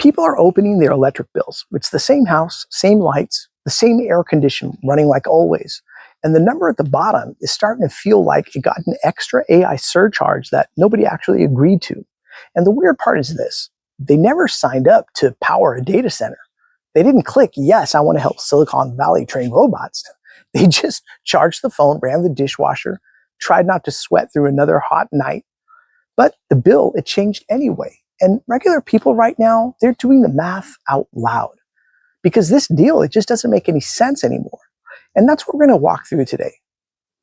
People are opening their electric bills. It's the same house, same lights, the same air condition running like always. And the number at the bottom is starting to feel like it got an extra AI surcharge that nobody actually agreed to. And the weird part is this: they never signed up to power a data center. They didn't click, yes, I want to help Silicon Valley train robots. They just charged the phone, ran the dishwasher, tried not to sweat through another hot night. But the bill, it changed anyway. And regular people right now, they're doing the math out loud because this deal, it just doesn't make any sense anymore. And that's what we're going to walk through today.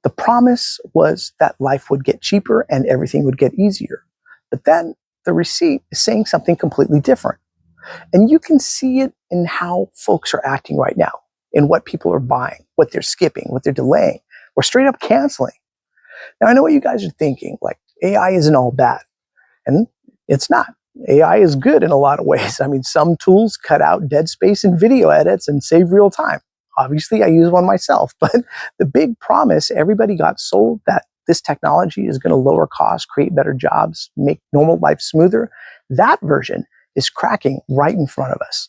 The promise was that life would get cheaper and everything would get easier. But then the receipt is saying something completely different. And you can see it in how folks are acting right now, in what people are buying, what they're skipping, what they're delaying, or straight up canceling. Now, I know what you guys are thinking, like AI isn't all bad. And it's not. AI is good in a lot of ways. I mean, some tools cut out dead space in video edits and save real time. Obviously, I use one myself, but the big promise everybody got sold that this technology is going to lower costs, create better jobs, make normal life smoother, that version is cracking right in front of us.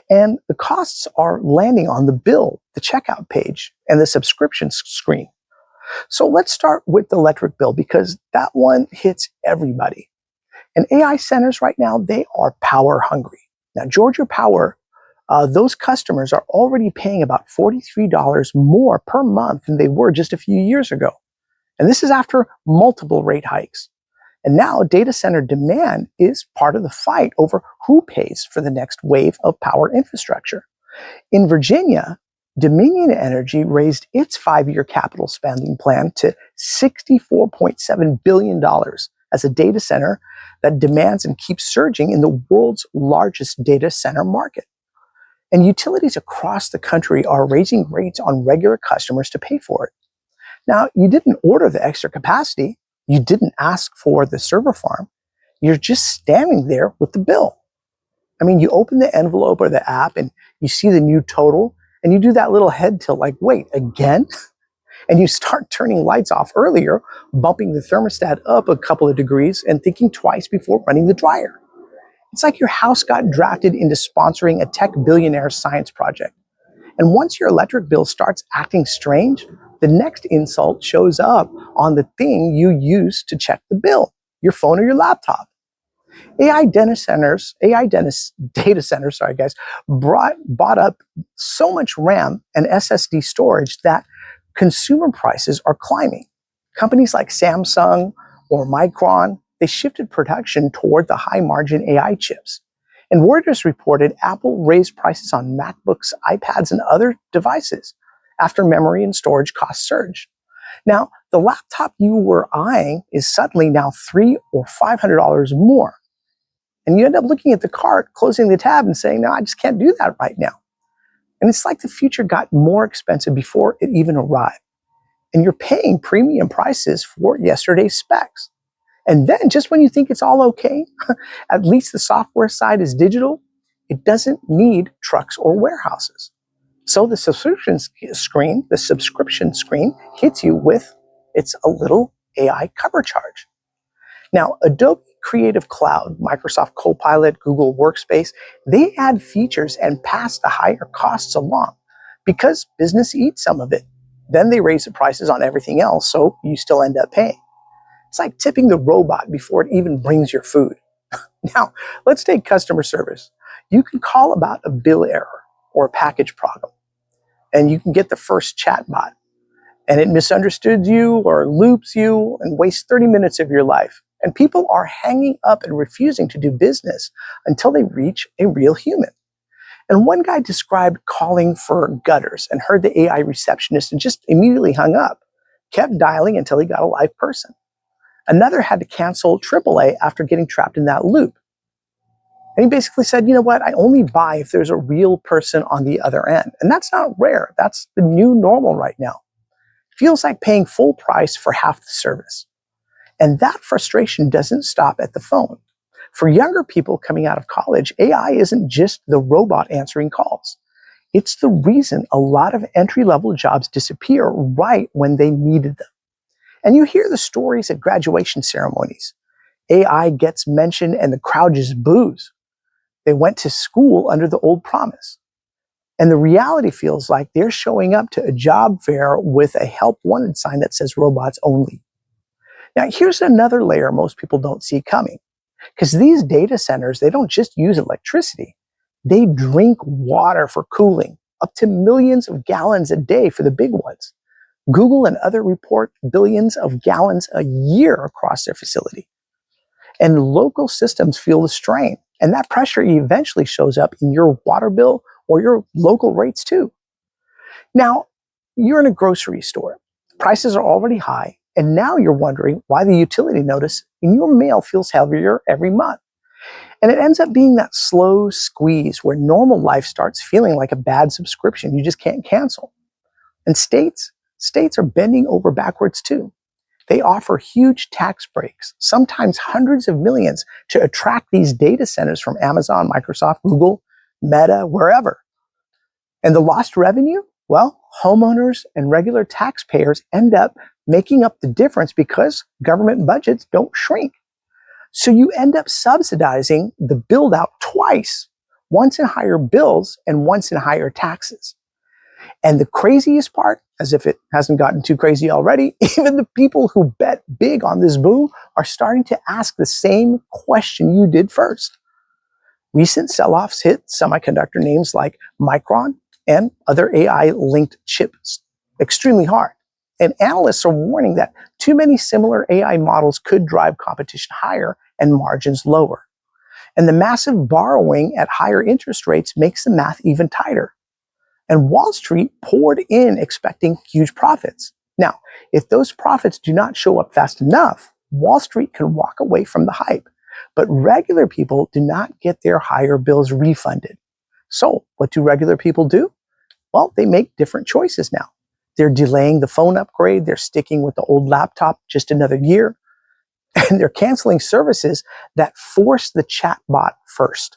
And the costs are landing on the bill, the checkout page, and the subscription screen. So let's start with the electric bill because that one hits everybody. And AI centers right now, they are power hungry. Now, Georgia Power, those customers are already paying about $43 more per month than they were just a few years ago. And this is after multiple rate hikes. And now data center demand is part of the fight over who pays for the next wave of power infrastructure. In Virginia, Dominion Energy raised its 5-year capital spending plan to $64.7 billion as a data center that demands and keeps surging in the world's largest data center market. And utilities across the country are raising rates on regular customers to pay for it. Now, you didn't order the extra capacity. You didn't ask for the server farm. You're just standing there with the bill. I mean, you open the envelope or the app and you see the new total and you do that little head tilt like, wait, again? And you start turning lights off earlier, bumping the thermostat up a couple of degrees and thinking twice before running the dryer. It's like your house got drafted into sponsoring a tech billionaire's science project. And once your electric bill starts acting strange, the next insult shows up on the thing you use to check the bill, your phone or your laptop. Data centers, bought up so much RAM and SSD storage that consumer prices are climbing. Companies like Samsung or Micron, they shifted production toward the high-margin AI chips. And Reuters reported Apple raised prices on MacBooks, iPads, and other devices after memory and storage costs surged. Now, the laptop you were eyeing is suddenly now $300 or $500 more. And you end up looking at the cart, closing the tab, and saying, no, I just can't do that right now. And it's like the future got more expensive before it even arrived. And you're paying premium prices for yesterday's specs. And then just when you think it's all okay, at least the software side is digital, it doesn't need trucks or warehouses. So the subscription screen hits you with, it's a little AI cover charge. Now, Adobe Creative Cloud, Microsoft Copilot, Google Workspace, they add features and pass the higher costs along because business eats some of it. Then they raise the prices on everything else, so you still end up paying. It's like tipping the robot before it even brings your food. Now, let's take customer service. You can call about a bill error or a package problem, and you can get the first chatbot, and it misunderstood you or loops you and wastes 30 minutes of your life. And people are hanging up and refusing to do business until they reach a real human. And one guy described calling for gutters and heard the AI receptionist and just immediately hung up, kept dialing until he got a live person. Another had to cancel AAA after getting trapped in that loop. And he basically said, you know what, I only buy if there's a real person on the other end. And that's not rare. That's the new normal right now. Feels like paying full price for half the service. And that frustration doesn't stop at the phone. For younger people coming out of college, AI isn't just the robot answering calls. It's the reason a lot of entry-level jobs disappear right when they needed them. And you hear the stories at graduation ceremonies. AI gets mentioned and the crowd just boos. They went to school under the old promise. And the reality feels like they're showing up to a job fair with a help wanted sign that says robots only. Now, here's another layer most people don't see coming. Because these data centers, they don't just use electricity. They drink water for cooling, up to millions of gallons a day for the big ones. Google and others report billions of gallons a year across their facility. And local systems feel the strain. And that pressure eventually shows up in your water bill or your local rates too. Now, you're in a grocery store. Prices are already high. And now you're wondering why the utility notice in your mail feels heavier every month. And it ends up being that slow squeeze where normal life starts feeling like a bad subscription you just can't cancel. And states are bending over backwards too. They offer huge tax breaks, sometimes hundreds of millions, to attract these data centers from Amazon, Microsoft, Google, Meta, wherever. And the lost revenue? Well, homeowners and regular taxpayers end up making up the difference because government budgets don't shrink. So you end up subsidizing the build out twice, once in higher bills and once in higher taxes. And the craziest part, as if it hasn't gotten too crazy already, even the people who bet big on this boom are starting to ask the same question you did first. Recent sell-offs hit semiconductor names like Micron and other AI-linked chips extremely hard. And analysts are warning that too many similar AI models could drive competition higher and margins lower. And the massive borrowing at higher interest rates makes the math even tighter. And Wall Street poured in expecting huge profits. Now, if those profits do not show up fast enough, Wall Street can walk away from the hype. But regular people do not get their higher bills refunded. So what do regular people do? Well, they make different choices now. They're delaying the phone upgrade. They're sticking with the old laptop just another year. And they're canceling services that force the chatbot first.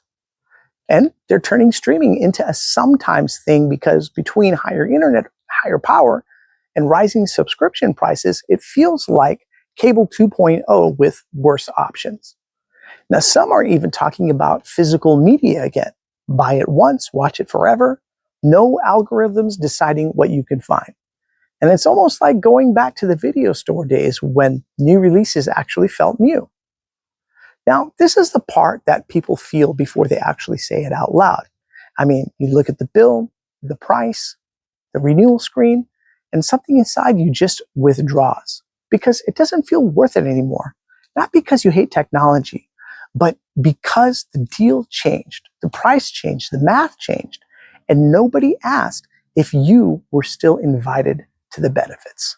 And they're turning streaming into a sometimes thing because between higher internet, higher power, and rising subscription prices, it feels like cable 2.0 with worse options. Now, some are even talking about physical media again. Buy it once, watch it forever. No algorithms deciding what you can find. And it's almost like going back to the video store days when new releases actually felt new. Now, this is the part that people feel before they actually say it out loud. I mean, you look at the bill, the price, the renewal screen, and something inside you just withdraws because it doesn't feel worth it anymore. Not because you hate technology, but because the deal changed, the price changed, the math changed, and nobody asked if you were still invited to the benefits.